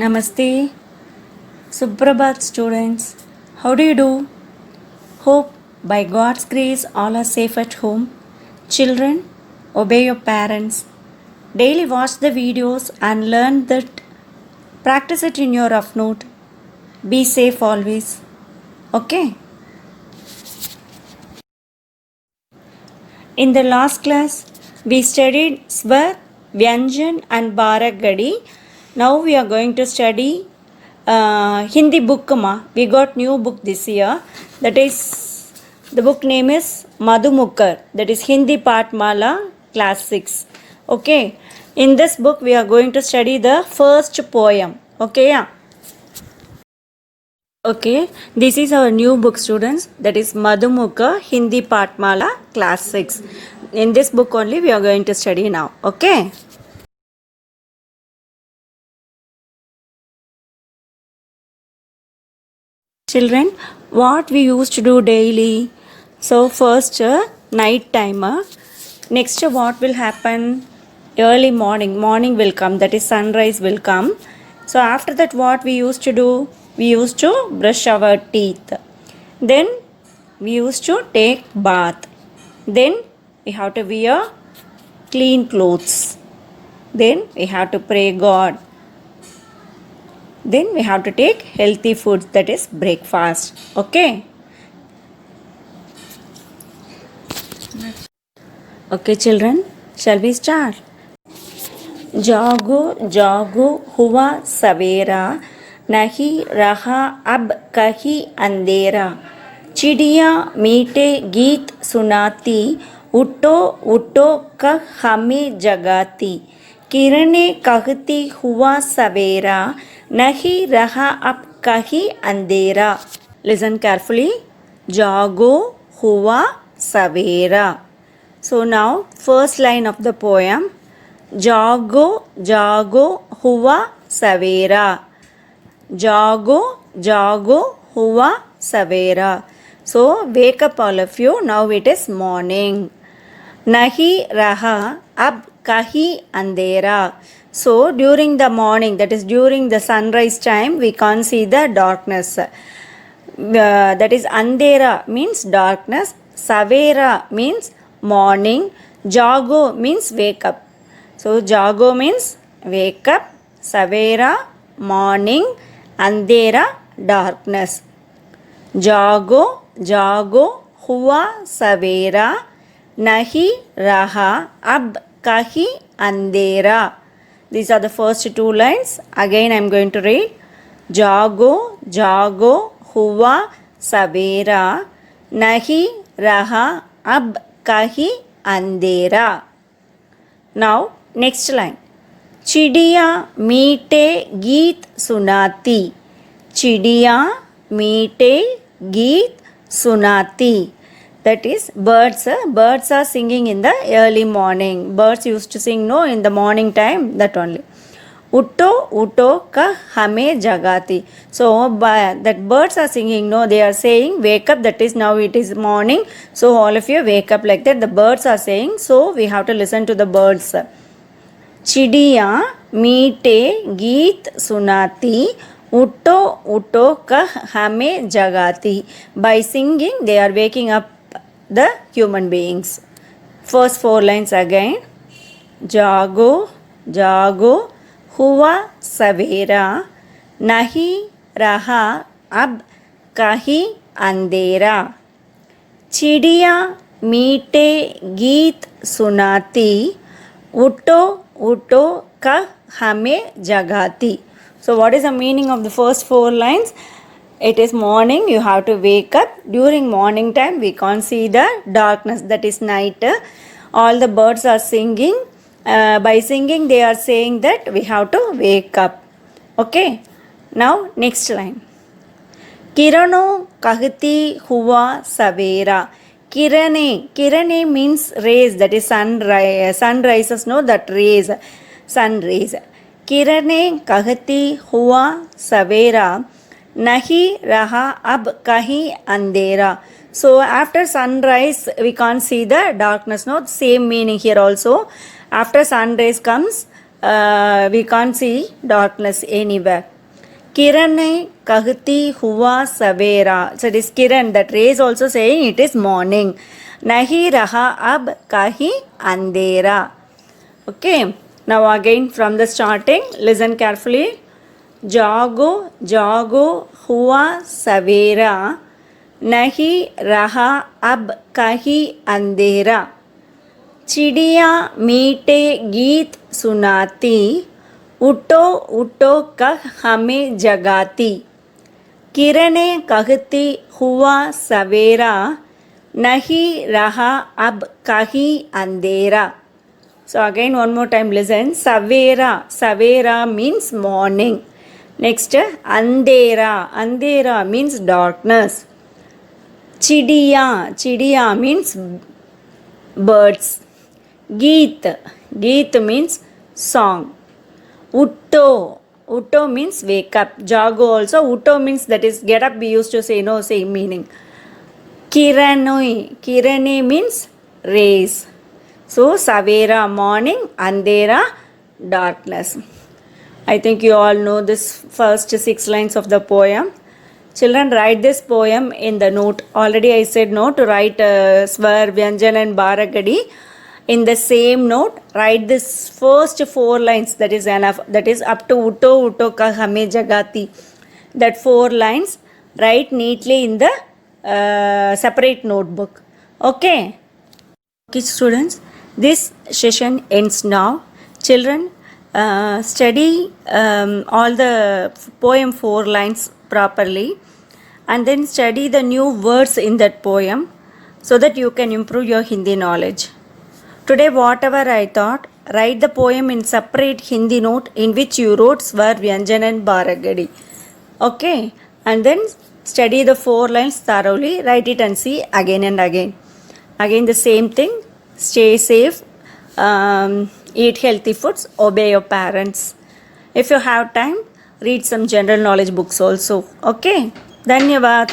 Namaste, Suprabhat students. How do you do? Hope by God's grace all are safe at home. Children, obey your parents. Daily watch the videos and learn that. Practice it in your rough note. Be safe always. Okay? In the last class, we studied Swar, Vyanjan and Bharagadi. Now we are going to study Hindi book. We got new book this year. That is, the book name is Madhumukar. That is Hindi Pathmala class 6. Okay. In this book we are going to study the first poem. Okay, yeah. Okay, this is our new book students, that is Madhumukar Hindi Pathmala class 6. In this book only we are going to study now. Okay. Children, what we used to do daily? So first night time. Next what will happen? Early morning will come, that is sunrise will come. So after that what we used to do? We used to brush our teeth. Then we used to take bath. Then we have to wear clean clothes. Then we have to pray God. Then we have to take healthy foods, that is breakfast. Okay. Okay children, shall we start? जागो जागो हुआ सवेरा, नहीं रहा अब कहीं अंधेरा, चिड़िया मीठे गीत सुनाती, उठो उठो कह हमें जगाती, किरणें कहती हुआ सवेरा, नहीं रहा अब कहीं अंधेरा. Listen carefully. जागो हुआ सवेरा. So now first line of the poem. जागो जागो हुआ सवेरा. जागो जागो हुआ सवेरा. So wake up all of you. Now it is morning. नहीं रहा अब कहीं अंधेरा. So during the morning, that is during the sunrise time, we can't see the darkness. That is andhera means darkness. Savera means morning. Jago means wake up. So jago means wake up. Savera morning. Andhera darkness. जागो जागो हुआ सवेरा, नहीं रहा अब कहीं अंधेरा. These are the first two lines. Again I am going to read. जागो जागो हुआ सवेरा, नहीं रहा अब कहीं अंधेरा. Now next line. चिड़िया मीठे गीत सुनाती. चिड़िया मीठे गीत सुनाती. That is birds. Birds are singing in the early morning. Birds used to sing in the morning time, that only. Utto utto ka hame jagati. So that birds are singing, they are saying wake up, that is now it is morning. So all of you wake up like that. The birds are saying, so we have to listen to the birds. चिड़िया मीठे गीत सुनाती, उठो उठो कह हमें जगाती. By singing they are waking up the human beings. First four lines again. जागो जागो हुआ सवेरा, नहीं रहा अब कहीं अंधेरा, चिड़िया मीठे गीत सुनाती, उठो उठो कह हमें जगाती. So what is the meaning of the first four lines? It is morning, you have to wake up. During morning time we can't see the darkness, that is night. All the birds are singing. By singing they are saying that we have to wake up. Okay. Now next line. किरणों कहती हुआ सवेरा. Kirane means rays, that is sunrise. Sun rises, that rays. Sun rays. किरणें कहती हुआ सवेरा, नहीं रहा अब कहीं अंधेरा. So after sunrise we can't see the darkness. Same meaning here also. After sunrise comes, we can't see darkness anywhere. Kirane kahti huwa savera. So it is Kiran, that ray is also saying it is morning. Nahi raha ab kahi andera. Okay, now again from the starting, listen carefully. Jago, jago हुआ सवेरा नहीं रहा अब कहीं अंधेरा चिड़िया मीठे गीत सुनाती उठो उठो कह हमें जगाती किरणें कहती हुआ सवेरा नहीं रहा अब कहीं अंधेरा. So again one more time listen. Savera, savera means morning. Next, andera, andera means darkness. Chidiya, chidiya means birds. Geet, geet means song. Utto, utto means wake up. Jago also, utto means that is get up, we used to say, no, same meaning. Kiranoi, kirane means rays. So, savera morning, andera darkness. I think you all know this first 6 lines of the poem. Children, write this poem in the note. Already I said no to write Swar, Vyanjan and Bharagadi. In the same note, write this first 4 lines. That is enough. That is up to Utto Utto ka hame jagati. That 4 lines, write neatly in the separate notebook. Okay? Okay, students. This session ends now. Children, study all the poem 4 lines properly and then study the new words in that poem so that you can improve your Hindi knowledge. Today whatever I taught, write the poem in separate Hindi note in which you wrote Swar, Vyanjan and Bharagadi. Okay, and then study the 4 lines thoroughly, write it and see again and again. Again the same thing, stay safe. Eat healthy foods, obey your parents. If you have time, read some general knowledge books also. Okay? Dhanyavad.